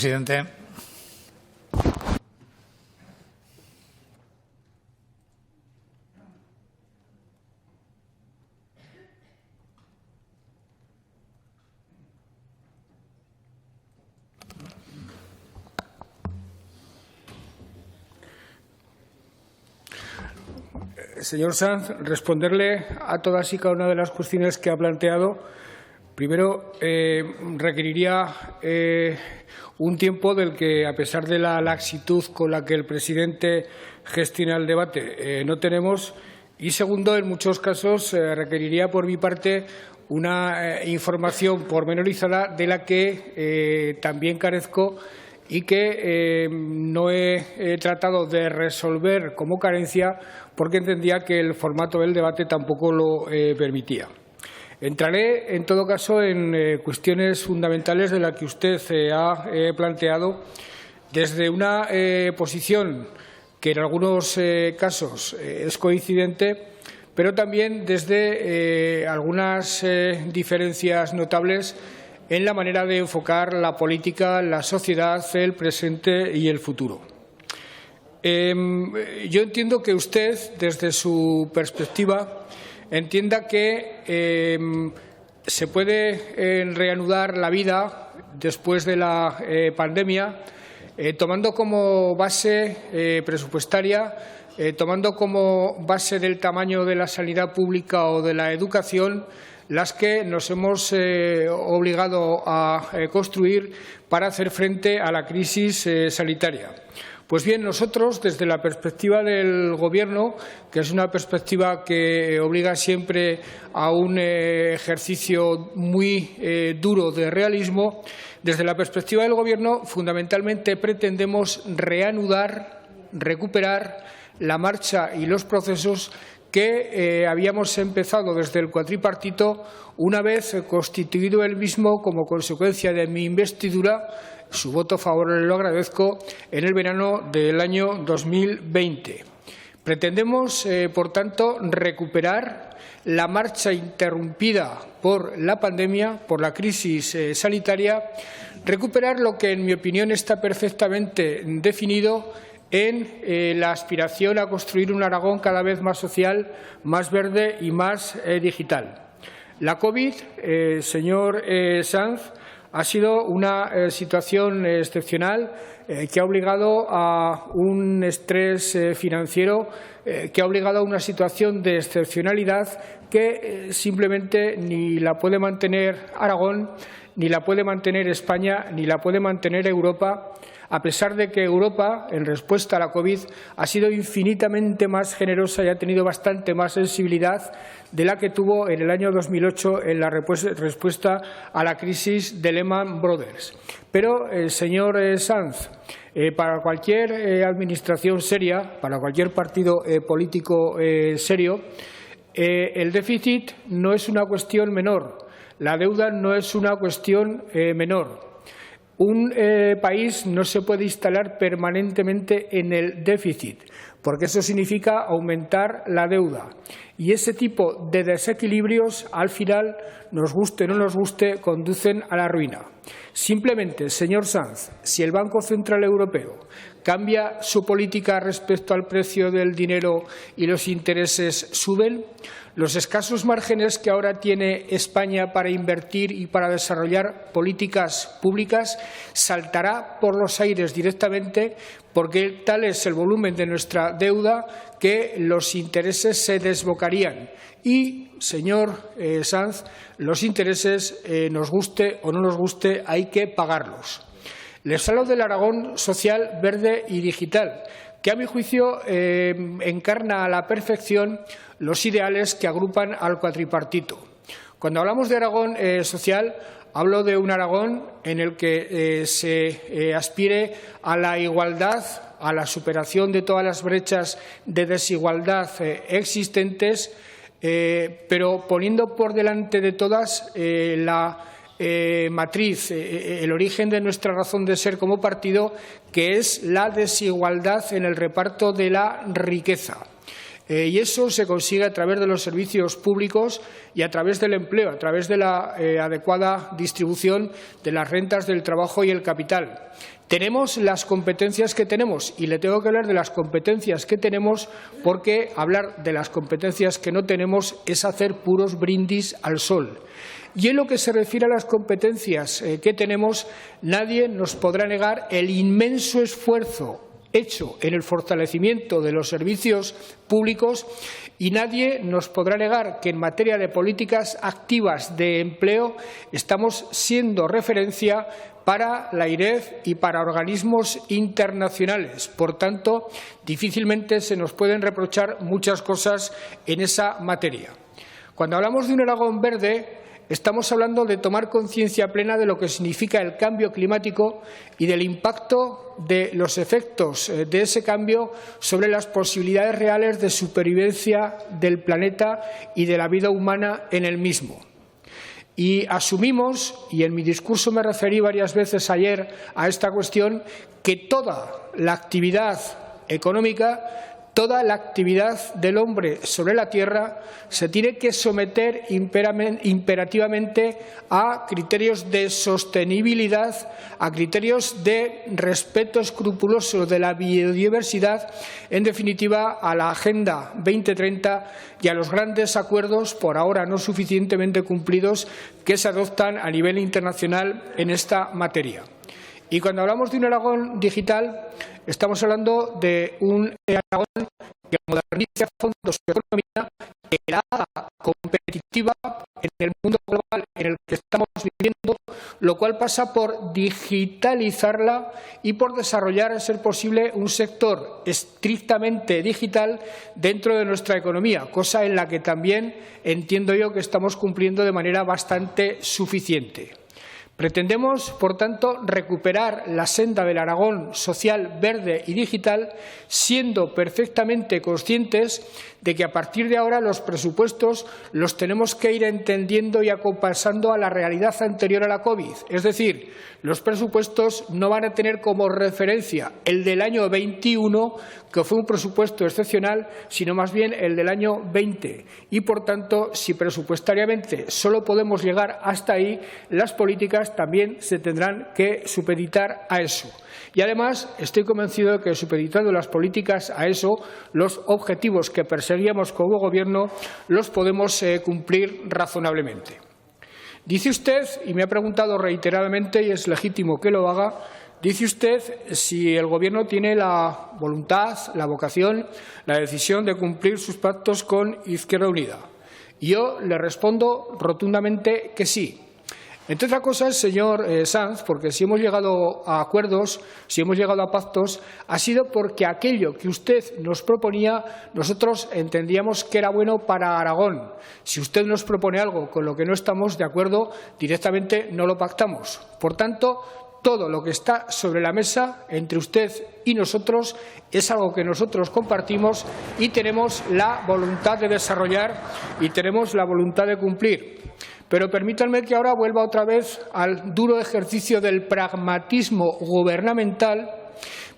Presidente. Señor Sanz, responderle a todas y cada una de las cuestiones que ha planteado. Primero, requeriría un tiempo del que, a pesar de la laxitud con la que el presidente gestiona el debate, no tenemos. Y segundo, en muchos casos, requeriría por mi parte una información pormenorizada de la que también carezco y que no he tratado de resolver como carencia porque entendía que el formato del debate tampoco lo permitía. Entraré, en todo caso, en cuestiones fundamentales de las que usted ha planteado desde una posición que en algunos casos es coincidente, pero también desde algunas diferencias notables en la manera de enfocar la política, la sociedad, el presente y el futuro. Yo entiendo que usted, desde su perspectiva, entienda que se puede reanudar la vida después de la pandemia, tomando como base presupuestaria, tomando como base del tamaño de la sanidad pública o de la educación, las que nos hemos obligado a construir para hacer frente a la crisis sanitaria. Pues bien, nosotros, desde la perspectiva del Gobierno, que es una perspectiva que obliga siempre a un ejercicio muy duro de realismo, desde la perspectiva del Gobierno, fundamentalmente pretendemos reanudar, recuperar la marcha y los procesos que habíamos empezado desde el cuatripartito una vez constituido el mismo como consecuencia de mi investidura. Su voto favorable lo agradezco, en el verano del año 2020. Pretendemos, por tanto, recuperar la marcha interrumpida por la pandemia, por la crisis sanitaria, recuperar lo que, en mi opinión, está perfectamente definido en la aspiración a construir un Aragón cada vez más social, más verde y más digital. La COVID, señor Sanz, ha sido una situación excepcional que ha obligado a un estrés financiero, que ha obligado a una situación de excepcionalidad que simplemente ni la puede mantener Aragón, ni la puede mantener España, ni la puede mantener Europa, a pesar de que Europa, en respuesta a la COVID, ha sido infinitamente más generosa y ha tenido bastante más sensibilidad de la que tuvo en el año 2008 en la respuesta a la crisis de Lehman Brothers. Pero, señor Sanz, para cualquier administración seria, para cualquier partido político serio, el déficit no es una cuestión menor, la deuda no es una cuestión menor. Un país no se puede instalar permanentemente en el déficit, porque eso significa aumentar la deuda. Y ese tipo de desequilibrios, al final, nos guste o no nos guste, conducen a la ruina. Simplemente, señor Sanz, si el Banco Central Europeo cambia su política respecto al precio del dinero y los intereses suben, los escasos márgenes que ahora tiene España para invertir y para desarrollar políticas públicas saltará por los aires directamente, porque tal es el volumen de nuestra deuda que los intereses se desbocarían. Y, señor Sanz, los intereses, nos guste o no nos guste, hay que pagarlos. Les hablo del Aragón social, verde y digital, que a mi juicio encarna a la perfección los ideales que agrupan al cuatripartito. Cuando hablamos de Aragón social, hablo de un Aragón en el que se aspire a la igualdad, a la superación de todas las brechas de desigualdad existentes, pero poniendo por delante de todas la matriz, el origen de nuestra razón de ser como partido, que es la desigualdad en el reparto de la riqueza. y eso se consigue a través de los servicios públicos y a través del empleo, a través de la adecuada distribución de las rentas del trabajo y el capital. Tenemos las competencias que tenemos y le tengo que hablar de las competencias que tenemos porque hablar de las competencias que no tenemos es hacer puros brindis al sol. Y en lo que se refiere a las competencias que tenemos, nadie nos podrá negar el inmenso esfuerzo hecho en el fortalecimiento de los servicios públicos y nadie nos podrá negar que en materia de políticas activas de empleo estamos siendo referencia para la IREF y para organismos internacionales. Por tanto, difícilmente se nos pueden reprochar muchas cosas en esa materia. Cuando hablamos de un Aragón verde, estamos hablando de tomar conciencia plena de lo que significa el cambio climático y del impacto de los efectos de ese cambio sobre las posibilidades reales de supervivencia del planeta y de la vida humana en el mismo. Y asumimos, y en mi discurso me referí varias veces ayer a esta cuestión, que toda la actividad económica, toda la actividad del hombre sobre la tierra se tiene que someter imperativamente a criterios de sostenibilidad, a criterios de respeto escrupuloso de la biodiversidad, en definitiva a la Agenda 2030 y a los grandes acuerdos, por ahora no suficientemente cumplidos, que se adoptan a nivel internacional en esta materia. Y cuando hablamos de un Aragón digital, estamos hablando de un Aragón que modernice a fondo su economía, que la haga competitiva en el mundo global en el que estamos viviendo, lo cual pasa por digitalizarla y por desarrollar, a ser posible, un sector estrictamente digital dentro de nuestra economía, cosa en la que también entiendo yo que estamos cumpliendo de manera bastante suficiente. Pretendemos, por tanto, recuperar la senda del Aragón social, verde y digital, siendo perfectamente conscientes de que a partir de ahora los presupuestos los tenemos que ir entendiendo y acompasando a la realidad anterior a la COVID. Es decir, los presupuestos no van a tener como referencia el del año 21, que fue un presupuesto excepcional, sino más bien el del año 20. Y, por tanto, si presupuestariamente solo podemos llegar hasta ahí, las políticas también se tendrán que supeditar a eso. Y, además, estoy convencido de que, supeditando las políticas a eso, los objetivos que perseguíamos como Gobierno los podemos cumplir razonablemente. Dice usted, y me ha preguntado reiteradamente, y es legítimo que lo haga, dice usted si el Gobierno tiene la voluntad, la vocación, la decisión de cumplir sus pactos con Izquierda Unida. Y yo le respondo rotundamente que sí. Entre otras cosas, señor Sanz, porque si hemos llegado a acuerdos, si hemos llegado a pactos, ha sido porque aquello que usted nos proponía, nosotros entendíamos que era bueno para Aragón. Si usted nos propone algo con lo que no estamos de acuerdo, directamente no lo pactamos. Por tanto, todo lo que está sobre la mesa entre usted y nosotros es algo que nosotros compartimos y tenemos la voluntad de desarrollar y tenemos la voluntad de cumplir. Pero permítanme que ahora vuelva otra vez al duro ejercicio del pragmatismo gubernamental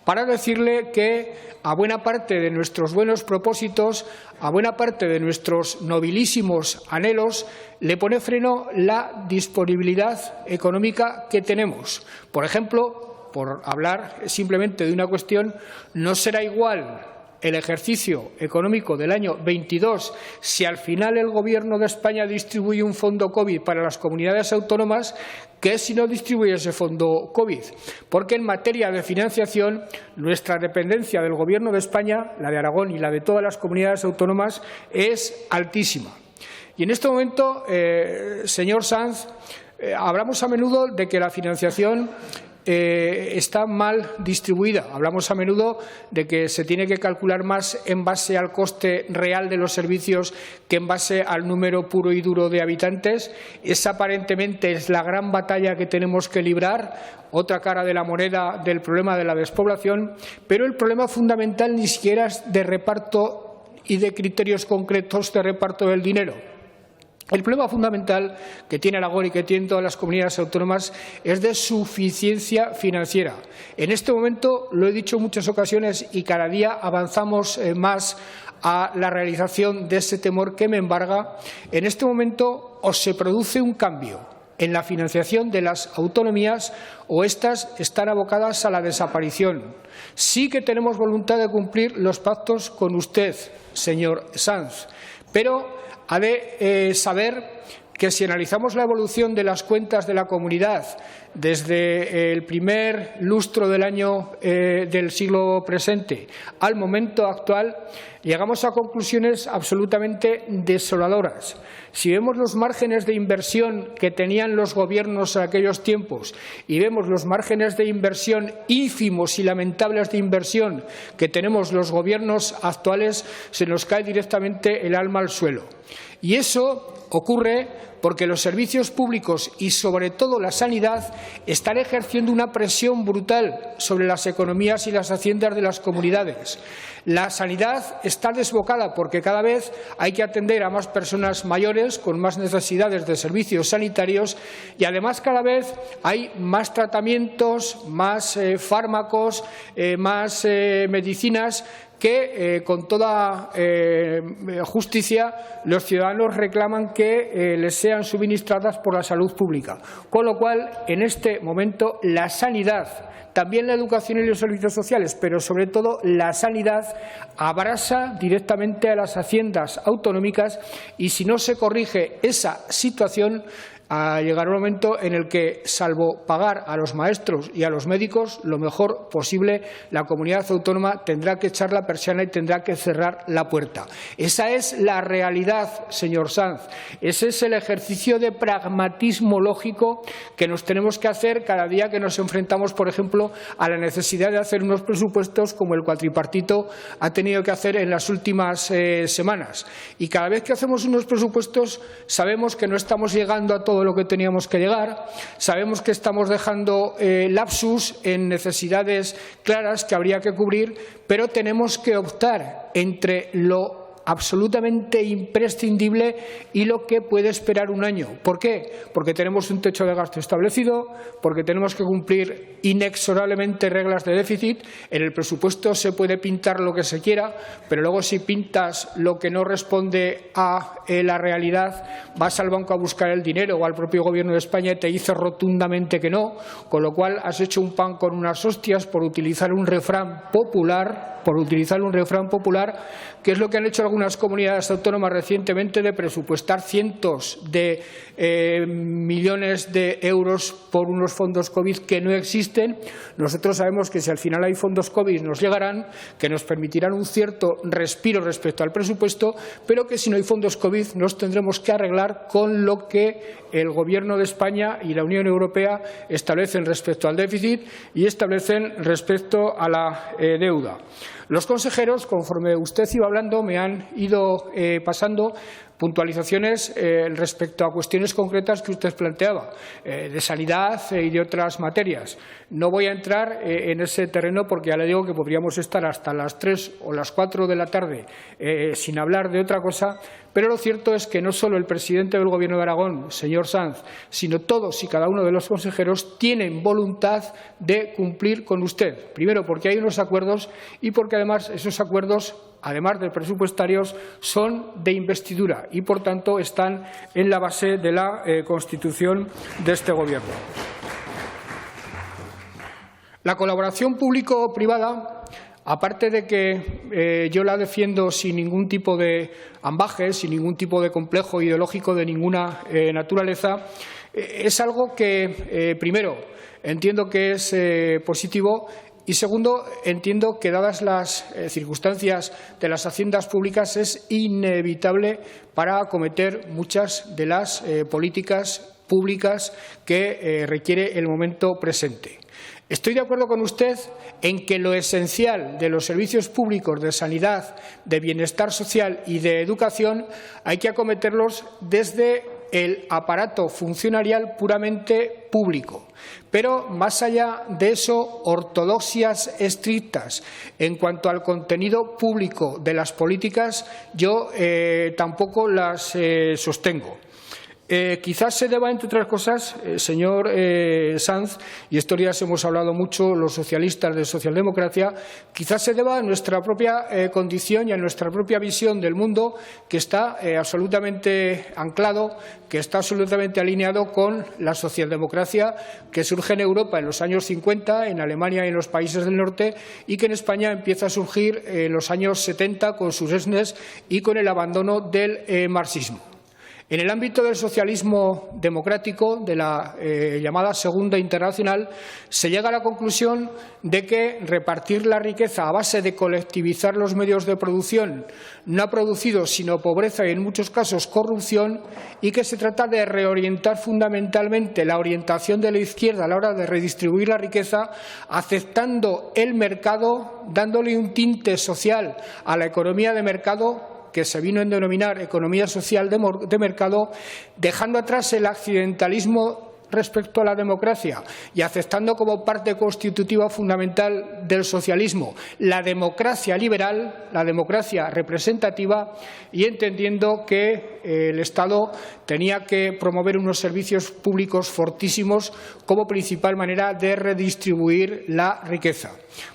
para decirle que a buena parte de nuestros buenos propósitos, a buena parte de nuestros nobilísimos anhelos, le pone freno la disponibilidad económica que tenemos. Por ejemplo, por hablar simplemente de una cuestión, no será igual el ejercicio económico del año 22 si al final el Gobierno de España distribuye un fondo COVID para las comunidades autónomas que si no distribuye ese fondo COVID. Porque en materia de financiación nuestra dependencia del Gobierno de España, la de Aragón y la de todas las comunidades autónomas, es altísima. Y en este momento, señor Sanz, hablamos a menudo de que la financiación está mal distribuida. Hablamos a menudo de que se tiene que calcular más en base al coste real de los servicios que en base al número puro y duro de habitantes. Esa aparentemente es la gran batalla que tenemos que librar, otra cara de la moneda del problema de la despoblación, pero el problema fundamental ni siquiera es de reparto y de criterios concretos de reparto del dinero. El problema fundamental que tiene Aragón y que tienen todas las comunidades autónomas es de suficiencia financiera. En este momento, lo he dicho en muchas ocasiones y cada día avanzamos más a la realización de ese temor que me embarga, en este momento o se produce un cambio en la financiación de las autonomías o éstas están abocadas a la desaparición. Sí que tenemos voluntad de cumplir los pactos con usted, señor Sanz, pero ha de saber que si analizamos la evolución de las cuentas de la comunidad desde el primer lustro del año del siglo presente al momento actual, llegamos a conclusiones absolutamente desoladoras. Si vemos los márgenes de inversión que tenían los gobiernos en aquellos tiempos y vemos los márgenes de inversión ínfimos y lamentables de inversión que tenemos los gobiernos actuales, se nos cae directamente el alma al suelo. Y eso ocurre porque los servicios públicos y, sobre todo, la sanidad están ejerciendo una presión brutal sobre las economías y las haciendas de las comunidades. La sanidad está desbocada porque cada vez hay que atender a más personas mayores con más necesidades de servicios sanitarios y, además, cada vez hay más tratamientos, más fármacos, más medicinas que con toda justicia los ciudadanos reclaman que les sean suministradas por la salud pública. Con lo cual, en este momento, la sanidad, también la educación y los servicios sociales, pero sobre todo la sanidad, abrasa directamente a las haciendas autonómicas y si no se corrige esa situación, llegará un momento en el que, salvo pagar a los maestros y a los médicos lo mejor posible, la comunidad autónoma tendrá que echar la persiana y tendrá que cerrar la puerta. Esa es la realidad, señor Sanz. Ese es el ejercicio de pragmatismo lógico que nos tenemos que hacer cada día que nos enfrentamos, por ejemplo, a la necesidad de hacer unos presupuestos como el cuatripartito ha tenido que hacer en las últimas semanas. Y cada vez que hacemos unos presupuestos sabemos que no estamos llegando a todo lo que teníamos que llegar, sabemos que estamos dejando lapsus en necesidades claras que habría que cubrir, pero tenemos que optar entre lo absolutamente imprescindible y lo que puede esperar un año. ¿Por qué? Porque tenemos un techo de gasto establecido, porque tenemos que cumplir inexorablemente reglas de déficit. En el presupuesto se puede pintar lo que se quiera, pero luego si pintas lo que no responde a la realidad, vas al banco a buscar el dinero o al propio Gobierno de España y te dice rotundamente que no, con lo cual has hecho un pan con unas hostias, por utilizar un refrán popular, que es lo que han hecho algunas comunidades autónomas recientemente, de presupuestar cientos de millones de euros por unos fondos COVID que no existen. Nosotros sabemos que si al final hay fondos COVID nos llegarán, que nos permitirán un cierto respiro respecto al presupuesto, pero que si no hay fondos COVID nos tendremos que arreglar con lo que el Gobierno de España y la Unión Europea establecen respecto al déficit y establecen respecto a la deuda. Los consejeros, conforme usted iba hablando, me han ido pasando puntualizaciones respecto a cuestiones concretas que usted planteaba, de sanidad y de otras materias. No voy a entrar en ese terreno porque ya le digo que podríamos estar hasta las 3 o las 4 de la tarde sin hablar de otra cosa, pero lo cierto es que no solo el presidente del Gobierno de Aragón, señor Sanz, sino todos y cada uno de los consejeros tienen voluntad de cumplir con usted. Primero, porque hay unos acuerdos y porque además esos acuerdos, además de presupuestarios, son de investidura y, por tanto, están en la base de la Constitución de este Gobierno. La colaboración público-privada, aparte de que yo la defiendo sin ningún tipo de ambaje, sin ningún tipo de complejo ideológico de ninguna naturaleza, es algo que, primero, entiendo que es positivo. Y segundo, entiendo que, dadas las circunstancias de las haciendas públicas, es inevitable para acometer muchas de las políticas públicas que requiere el momento presente. Estoy de acuerdo con usted en que lo esencial de los servicios públicos de sanidad, de bienestar social y de educación hay que acometerlos desde el aparato funcionarial puramente público. Pero, más allá de eso, ortodoxias estrictas en cuanto al contenido público de las políticas, yo tampoco las sostengo. Quizás se deba, entre otras cosas, señor Sanz, y estos días hemos hablado mucho los socialistas de socialdemocracia, quizás se deba a nuestra propia condición y a nuestra propia visión del mundo, que está absolutamente anclado, que está absolutamente alineado con la socialdemocracia que surge en Europa en los años 50, en Alemania y en los países del norte, y que en España empieza a surgir en los años 70 con sus ESNES y con el abandono del marxismo. En el ámbito del socialismo democrático, de la llamada Segunda Internacional, se llega a la conclusión de que repartir la riqueza a base de colectivizar los medios de producción no ha producido sino pobreza y, en muchos casos, corrupción, y que se trata de reorientar fundamentalmente la orientación de la izquierda a la hora de redistribuir la riqueza, aceptando el mercado, dándole un tinte social a la economía de mercado, que se vino a denominar economía social de mercado, dejando atrás el accidentalismo respecto a la democracia y aceptando como parte constitutiva fundamental del socialismo la democracia liberal, la democracia representativa, y entendiendo que el Estado tenía que promover unos servicios públicos fortísimos como principal manera de redistribuir la riqueza.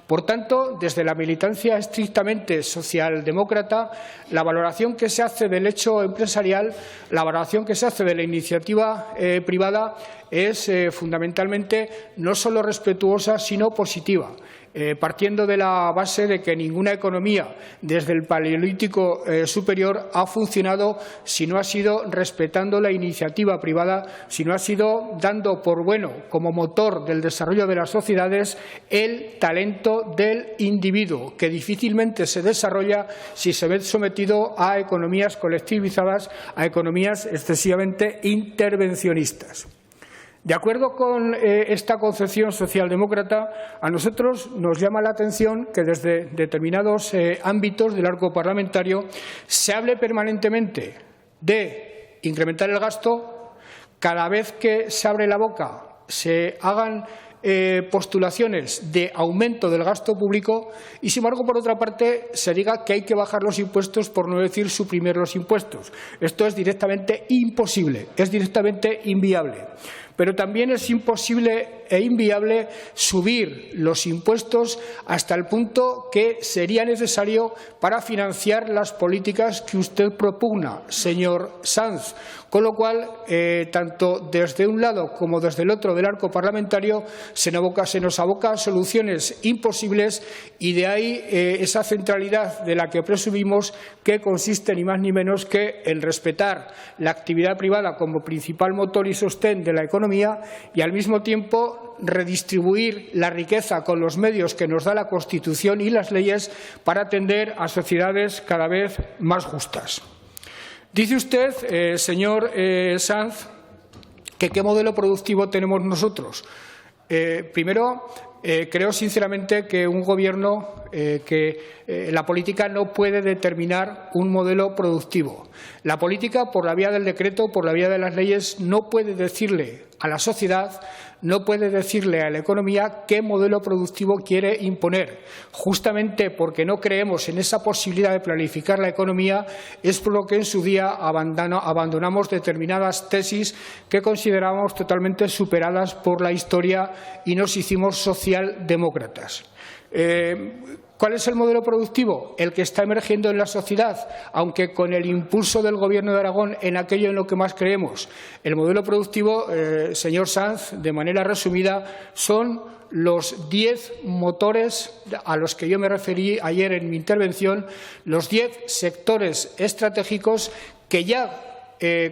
Por tanto, desde la militancia estrictamente socialdemócrata, la valoración que se hace del hecho empresarial, la valoración que se hace de la iniciativa privada es fundamentalmente no solo respetuosa, sino positiva, partiendo de la base de que ninguna economía desde el Paleolítico superior ha funcionado si no ha sido respetando la iniciativa privada, si no ha sido dando por bueno, como motor del desarrollo de las sociedades, el talento del individuo, que difícilmente se desarrolla si se ve sometido a economías colectivizadas, a economías excesivamente intervencionistas. De acuerdo con esta concepción socialdemócrata, a nosotros nos llama la atención que desde determinados ámbitos del arco parlamentario se hable permanentemente de incrementar el gasto. Cada vez que se abre la boca se hagan postulaciones de aumento del gasto público y, sin embargo, por otra parte, se diga que hay que bajar los impuestos, por no decir suprimir los impuestos. Esto es directamente imposible, es directamente inviable. Pero también es imposible e inviable subir los impuestos hasta el punto que sería necesario para financiar las políticas que usted propugna, señor Sanz. Con lo cual, tanto desde un lado como desde el otro del arco parlamentario se nos aboca soluciones imposibles, y de ahí esa centralidad de la que presumimos, que consiste ni más ni menos que en respetar la actividad privada como principal motor y sostén de la economía, y al mismo tiempo redistribuir la riqueza con los medios que nos da la Constitución y las leyes para atender a sociedades cada vez más justas. Dice usted, señor Sanz, que ¿qué modelo productivo tenemos nosotros? Primero, creo sinceramente que un gobierno, la política no puede determinar un modelo productivo. La política, por la vía del decreto, por la vía de las leyes, no puede decirle a la sociedad, no puede decirle a la economía qué modelo productivo quiere imponer. Justamente porque no creemos en esa posibilidad de planificar la economía, es por lo que en su día abandonamos determinadas tesis que consideramos totalmente superadas por la historia y nos hicimos socialdemócratas. ¿Cuál es el modelo productivo? El que está emergiendo en la sociedad, aunque con el impulso del Gobierno de Aragón en aquello en lo que más creemos. El modelo productivo, señor Sanz, de manera resumida, son los 10 motores a los que yo me referí ayer en mi intervención, los 10 sectores estratégicos que ya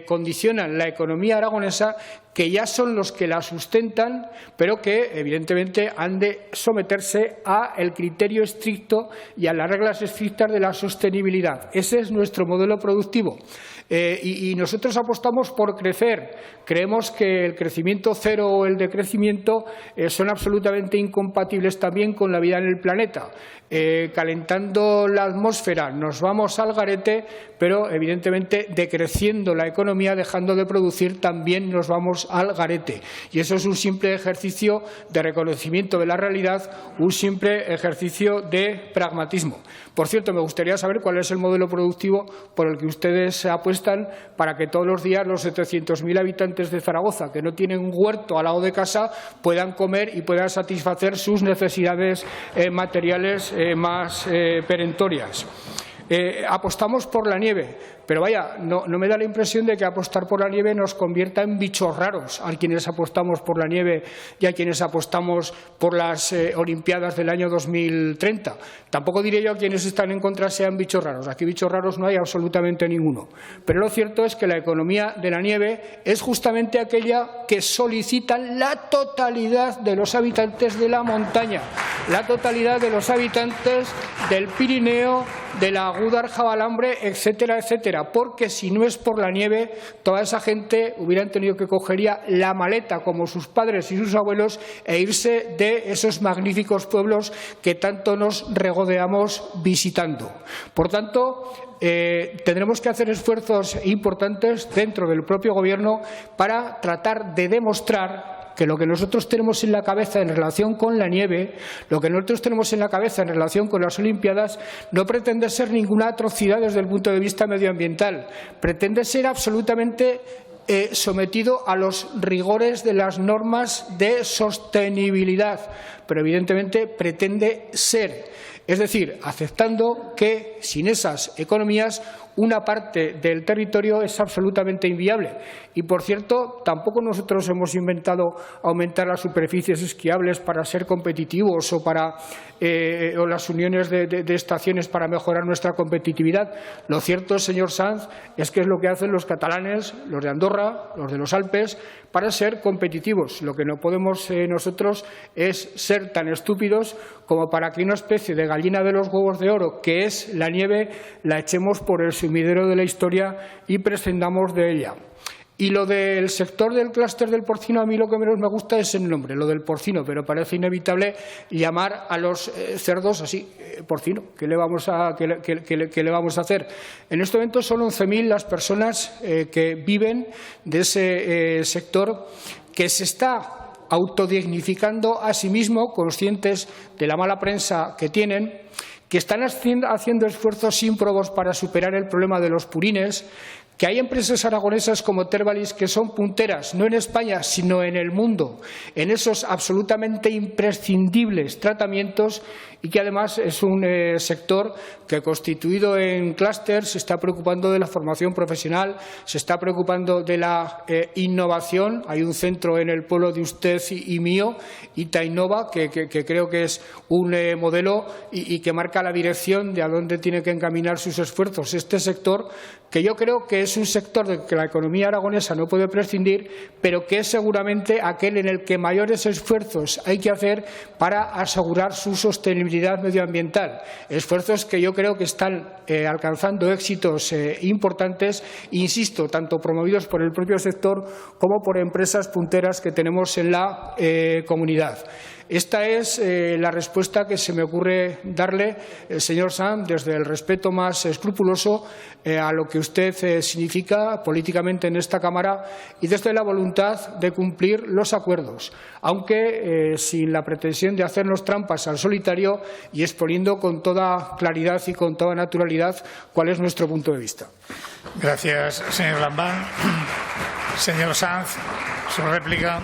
condicionan la economía aragonesa, que ya son los que la sustentan, pero que evidentemente han de someterse al criterio estricto y a las reglas estrictas de la sostenibilidad. Ese es nuestro modelo productivo. Y nosotros apostamos por crecer. Creemos que el crecimiento cero o el decrecimiento son absolutamente incompatibles también con la vida en el planeta. Calentando la atmósfera nos vamos al garete, pero evidentemente decreciendo la economía, dejando de producir, también nos vamos todos al garete. Y eso es un simple ejercicio de reconocimiento de la realidad, un simple ejercicio de pragmatismo. Por cierto, me gustaría saber cuál es el modelo productivo por el que ustedes apuestan para que todos los días los 700.000 habitantes de Zaragoza, que no tienen un huerto al lado de casa, puedan comer y puedan satisfacer sus necesidades materiales más perentorias. Apostamos por la nieve, pero vaya, no me da la impresión de que apostar por la nieve nos convierta en bichos raros a quienes apostamos por la nieve y a quienes apostamos por las Olimpiadas del año 2030. Tampoco diré yo a quienes están en contra sean bichos raros. Aquí bichos raros no hay absolutamente ninguno. Pero lo cierto es que la economía de la nieve es justamente aquella que solicitan la totalidad de los habitantes de la montaña, la totalidad de los habitantes del Pirineo, de la Gúdar-Jabalambre, etcétera, etcétera, porque si no es por la nieve, toda esa gente hubieran tenido que cogería la maleta como sus padres y sus abuelos e irse de esos magníficos pueblos que tanto nos regodeamos visitando. Por tanto, tendremos que hacer esfuerzos importantes dentro del propio Gobierno para tratar de demostrar que lo que nosotros tenemos en la cabeza en relación con la nieve, lo que nosotros tenemos en la cabeza en relación con las Olimpiadas, no pretende ser ninguna atrocidad desde el punto de vista medioambiental. Pretende ser absolutamente sometido a los rigores de las normas de sostenibilidad, pero evidentemente pretende ser, es decir, aceptando que sin esas economías una parte del territorio es absolutamente inviable. Y, por cierto, tampoco nosotros hemos inventado aumentar las superficies esquiables para ser competitivos o las uniones de estaciones para mejorar nuestra competitividad. Lo cierto, señor Sanz, es que es lo que hacen los catalanes, los de Andorra, los de los Alpes, para ser competitivos. Lo que no podemos nosotros es ser tan estúpidos como para que una especie de gallina de los huevos de oro, que es la nieve, la echemos por el sumidero de la historia y prescindamos de ella. Y lo del sector del clúster del porcino, a mí lo que menos me gusta es el nombre, lo del porcino, pero parece inevitable llamar a los cerdos así, porcino. ¿Qué le vamos a hacer? En este momento son 11.000 las personas que viven de ese sector, que se está autodignificando a sí mismo, conscientes de la mala prensa que tienen, que están haciendo esfuerzos ímprobos para superar el problema de los purines, que hay empresas aragonesas como Tervalis que son punteras, no en España, sino en el mundo, en esos absolutamente imprescindibles tratamientos, y que además es un sector que, constituido en clústeres, se está preocupando de la formación profesional, se está preocupando de la innovación. Hay un centro en el pueblo de usted y mío, Itainova, que creo que es un modelo y que marca la dirección de a dónde tiene que encaminar sus esfuerzos este sector, que yo creo que es un sector del que la economía aragonesa no puede prescindir, pero que es seguramente aquel en el que mayores esfuerzos hay que hacer para asegurar su sostenibilidad medioambiental. Esfuerzos que yo creo que están alcanzando éxitos importantes, insisto, tanto promovidos por el propio sector como por empresas punteras que tenemos en la comunidad. Esta es la respuesta que se me ocurre darle, señor Sanz, desde el respeto más escrupuloso a lo que usted significa políticamente en esta Cámara y desde la voluntad de cumplir los acuerdos, aunque sin la pretensión de hacernos trampas al solitario y exponiendo con toda claridad y con toda naturalidad cuál es nuestro punto de vista. Gracias, señor Lambán. Señor Sanz, su réplica.